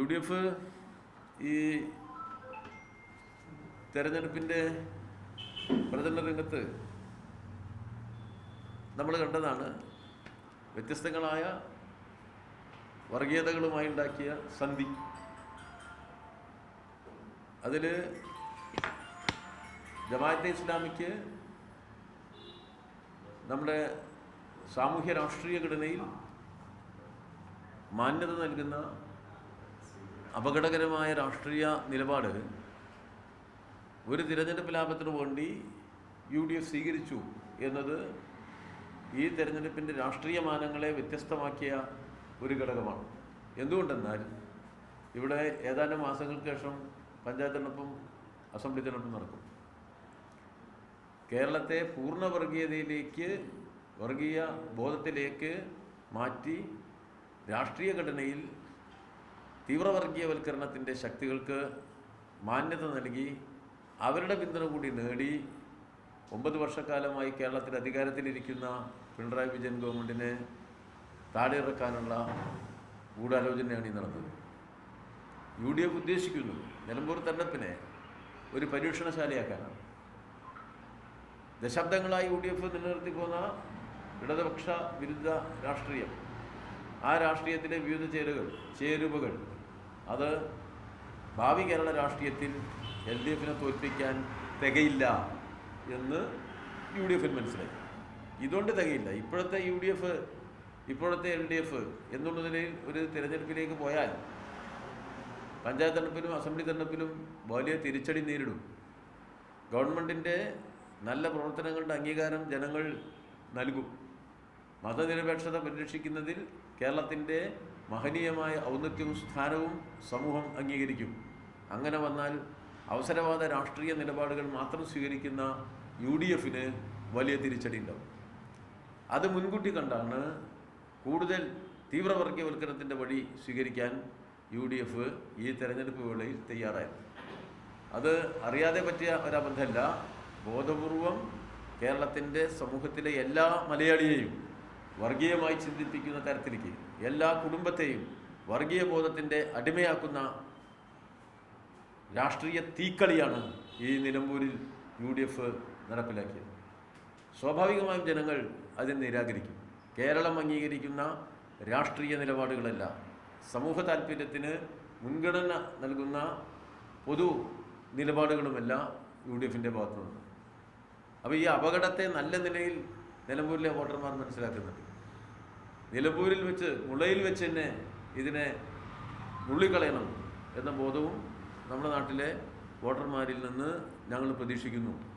UDF ഈ തെരഞ്ഞെടുപ്പിൻ്റെ പ്രചരണ രംഗത്ത് നമ്മൾ കണ്ടതാണ്. വ്യത്യസ്തങ്ങളായ വർഗീയതകളുമായി ഉണ്ടാക്കിയ സന്ധി. അതിൽ ജമാഅത്തെ ഇസ്ലാമിക്ക് നമ്മുടെ സാമൂഹ്യ രാഷ്ട്രീയ ഘടനയിൽ മാന്യത നൽകുന്ന അപകടകരമായ രാഷ്ട്രീയ നിലപാട് ഒരു തിരഞ്ഞെടുപ്പ് ലാഭത്തിനു വേണ്ടി UDF സ്വീകരിച്ചു എന്നത് ഈ തെരഞ്ഞെടുപ്പിൻ്റെ രാഷ്ട്രീയ മാനങ്ങളെ വ്യത്യസ്തമാക്കിയ ഒരു ഘടകമാണ്. എന്തുകൊണ്ടെന്നാൽ ഇവിടെ ഏതാനും മാസങ്ങൾക്ക് ശേഷം പഞ്ചായത്ത് തെരഞ്ഞെടുപ്പും അസംബ്ലി തെരഞ്ഞെടുപ്പും നടക്കും. കേരളത്തെ പൂർണ്ണ വർഗീയതയിലേക്ക്, വർഗീയ ബോധത്തിലേക്ക് മാറ്റി രാഷ്ട്രീയ ഘടനയിൽ തീവ്രവർഗീയവൽക്കരണത്തിൻ്റെ ശക്തികൾക്ക് മാന്യത നൽകി അവരുടെ പിന്തുണ കൂടി നേടി 9 വർഷക്കാലമായി കേരളത്തിൽ അധികാരത്തിലിരിക്കുന്ന പിണറായി വിജയൻ ഗവൺമെൻറ്റിനെ താഴെ ഇറക്കാനുള്ള ഗൂഢാലോചനയാണ് ഈ നടന്നത്. UDF ഉദ്ദേശിക്കുന്നത് നിലമ്പൂർ തെരഞ്ഞെടുപ്പിനെ ഒരു പരീക്ഷണശാലയാക്കാനാണ്. ദശാബ്ദങ്ങളായി UDF നിലനിർത്തി പോന്ന ഇടതുപക്ഷ വിരുദ്ധ രാഷ്ട്രീയം, ആ രാഷ്ട്രീയത്തിലെ വിവിധ ചേരുവകൾ അത് ഭാവി കേരള രാഷ്ട്രീയത്തിൽ LDFനെ തോൽപ്പിക്കാൻ തികയില്ല എന്ന് UDFന് മനസ്സിലായി. ഇതുകൊണ്ട് തികയില്ല. ഇപ്പോഴത്തെ UDF, ഇപ്പോഴത്തെ LDF എന്നുള്ള നിലയിൽ ഒരു തിരഞ്ഞെടുപ്പിലേക്ക് പോയാൽ പഞ്ചായത്ത് തെരഞ്ഞെടുപ്പിലും അസംബ്ലി തെരഞ്ഞെടുപ്പിലും വലിയ തിരിച്ചടി നേരിടും. ഗവൺമെൻറ്റിൻ്റെ നല്ല പ്രവർത്തനങ്ങളുടെ അംഗീകാരം ജനങ്ങൾ നൽകും. മതനിരപേക്ഷത പരിരക്ഷിക്കുന്നതിൽ കേരളത്തിൻ്റെ മഹനീയമായ ഔന്നത്യവും സ്ഥാനവും സമൂഹം അംഗീകരിക്കും. അങ്ങനെ വന്നാൽ അവസരവാദ രാഷ്ട്രീയ നിലപാടുകൾ മാത്രം സ്വീകരിക്കുന്ന UDFന് വലിയ തിരിച്ചടി ഉണ്ടാവും. അത് മുൻകൂട്ടി കണ്ടാണ് കൂടുതൽ തീവ്രവർഗീയവൽക്കരണത്തിൻ്റെ വഴി സ്വീകരിക്കാൻ UDF ഈ തെരഞ്ഞെടുപ്പ് വേളയിൽ തയ്യാറായത്. അത് അറിയാതെ പറ്റിയ ഒരബദ്ധമല്ല. ബോധപൂർവം കേരളത്തിൻ്റെ സമൂഹത്തിലെ എല്ലാ മലയാളിയെയും വർഗീയമായി ചിന്തിപ്പിക്കുന്ന തരത്തിലേക്ക്, എല്ലാ കുടുംബത്തെയും വർഗീയ ബോധത്തിൻ്റെ അടിമയാക്കുന്ന രാഷ്ട്രീയ തീക്കളിയാണ് ഈ നിലമ്പൂരിൽ UDF നടപ്പിലാക്കിയത്. സ്വാഭാവികമായും ജനങ്ങൾ അതിന് നിരാകരിക്കും. കേരളം അംഗീകരിക്കുന്ന രാഷ്ട്രീയ നിലപാടുകളല്ല, സമൂഹ താൽപ്പര്യത്തിന് മുൻഗണന നൽകുന്ന പൊതു നിലപാടുകളുമല്ല UDFൻ്റെ ഭാഗത്തുനിന്ന്. അപ്പോൾ ഈ അപകടത്തെ നല്ല നിലയിൽ നിലമ്പൂരിലെ വോട്ടർമാർ മനസ്സിലാക്കുന്നുണ്ട്. നിലമ്പൂരിൽ വെച്ച്, മുളയിൽ വെച്ച് തന്നെ ഇതിനെ നുള്ളിക്കളയണം എന്ന ബോധവും നമ്മുടെ നാട്ടിലെ വോട്ടർമാരിൽ നിന്ന് ഞങ്ങൾ പ്രതീക്ഷിക്കുന്നു.